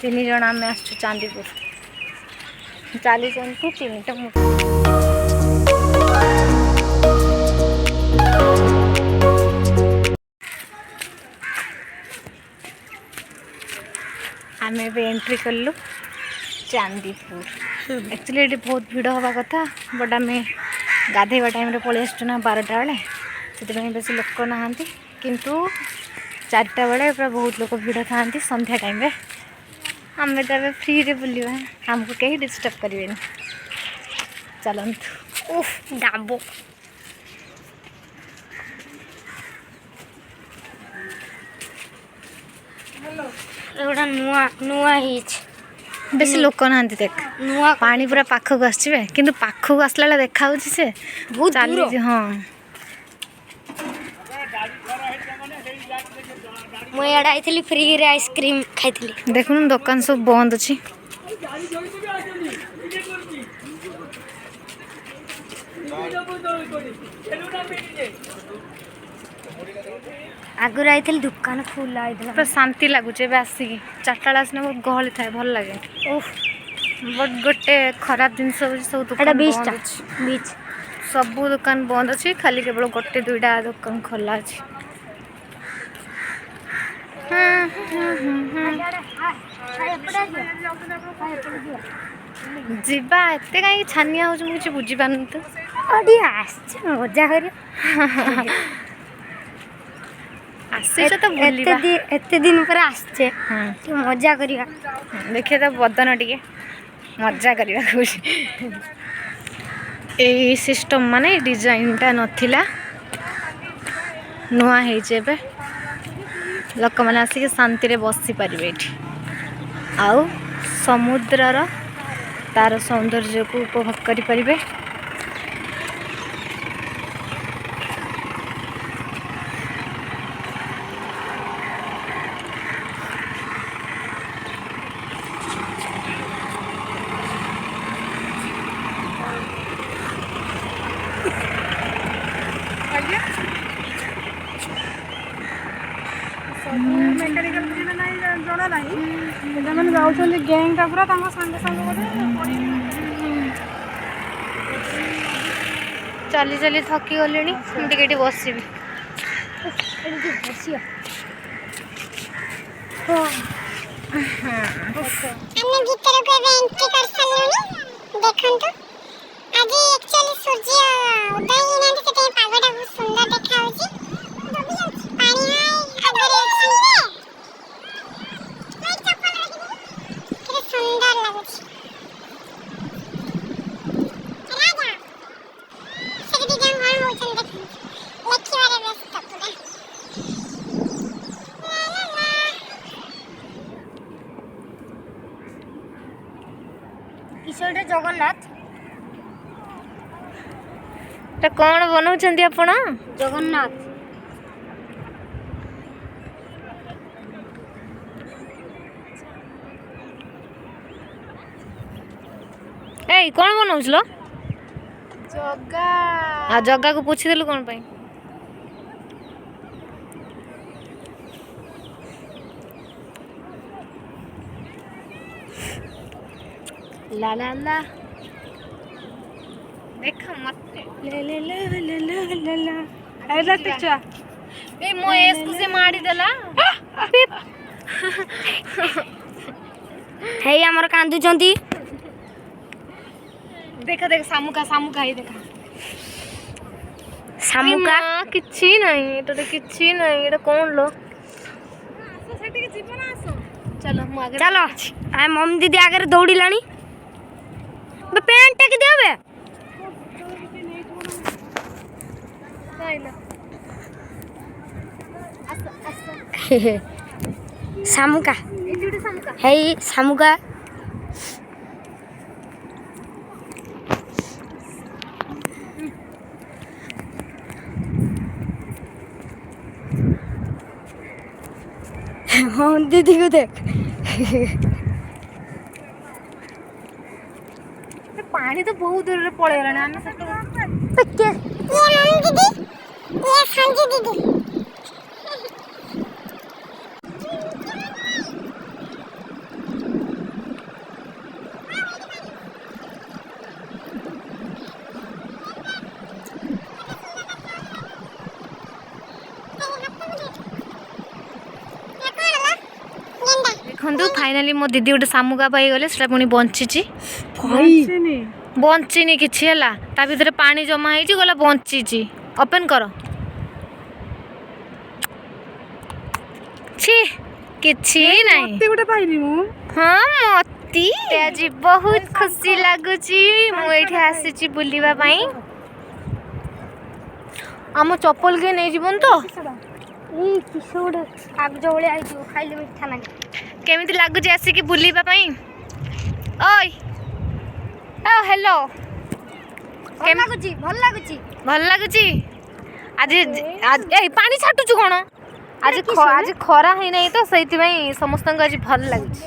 तीन जन आम आस चांदीपुर चली 3टा आम एंट्री कलु चांदीपुर। एक्चुअली ये बहुत भिड़ हवा कथा बट आम गाधेवा टाइम पलि आसना 12टा बेले से बेस लोक ना किंतु 4टा बेले पूरा बहुत लोग भिड़ था संध्या टाइम रे आम तो फ्री रे बुलवा हमको कहीं डिस्टर्ब करें। चलतु उफ डाबो गोटा नुआ नुआ बेस लोक ना देख नुआ पानी पूरा पाखक आसवे कि पाखक आसला देखा से बहुत चली हाँ मुझे आई फ्री रे आइसक्रीम खाई देखुन दुकान सब बंद अच्छी आगुरी आई दुकान फुल पूरा शांति लगुच आसिक 4टा बेले आसना बहुत गहली थाए भल लगे बट गोटे खराब जिन सब दुकान बंद अछि सब दुकान बंद अच्छी खाली केवल गोटे 2टा दुकान खोला अच्छी। जीवा एते कहीं छानिया हो मुझे बुझी पान तो मजा कर एते दिन पर आसचे मजा करिया देखिए तो बदन टिके मजा करवा ए सिस्टम माने डिजाइन टा नथिला नुआ हे लोक मैंने आसिक शांति रे बसी पारे आउ समुद्रर तार सौंदर्य को उपभोग करें। गैंग पूरा सांगे चली चली थकी गली टे बस जगन्नाथ कौन बनाऊं आपण जगन्नाथ ए कौन बनाऊल जगा जगा को पूछी देलु कौन पाई ला ला ला देखा मत ले ले ले ले ले ले ले आइला टीचा बे मो एस से मारी देला हे हमर कांदु चंती देखा देख सामुका ही देखा सामुका किछि नहीं एटा किछि नहीं एटा कौन लो सेठी के जीवन आसो चलो मु आगे चलो आ मम्मी दीदी आगे दौड़ी लानी बे पेंट टेक देबे सामुका हे सामुका हाँ दीदी को देख पानी तो बहुत दूर पड़े गलानी आमे पक्के ये दीदी ये संजी दीदी ଦେଖନ୍ତୁ ଫାଇନାଲି ମୋ ଦିଦି ଗୋଟେ ଶାମୁକା ପାଇଗଲେ ସେଟା ପୁଣି ବଞ୍ଚିଛି ବଞ୍ଚିନି କିଛି ହେଲା ତା ଭିତରେ ପାଣି ଜମା ହେଇଛି ଗଲା ବଞ୍ଚିଛି ଓପେନ୍ କର छी କିଛି ନାହିଁ ଗୋଟେ ପାଇଲି ମୁଁ ହଁ ମତେ ଆଜି ବହୁତ ଖୁସି ଲାଗୁଛି ମୁଁ ଏଇଠି ଆସିଛି ବୁଲିବା ପାଇଁ ଆମ ଚପଲ କିଏ ନେଇଯିବନି ତ ଏଇ କିସ ଗୋଟେ କାଗଜ ଭଳିଆ ହେଇଯିବ ଖାଇଲେ ମିଠା ନାହିଁ କେମିତି ଲାଗୁଛି ଆସିକି ବୁଲିବା ପାଇଁ ଓଇ ଓ ହ୍ୟାଲୋ ଭଲ ଲାଗୁଛି ଭଲ ଲାଗୁଛି ଆଜି ଏଇ ପାଣି ଛାଟୁଛୁ କ'ଣ ଆଜି ଖରା ହେଇନାହିଁ ତ ସେଇଥିପାଇଁ ସମସ୍ତଙ୍କୁ ଆଜି ଭଲ ଲାଗୁଛି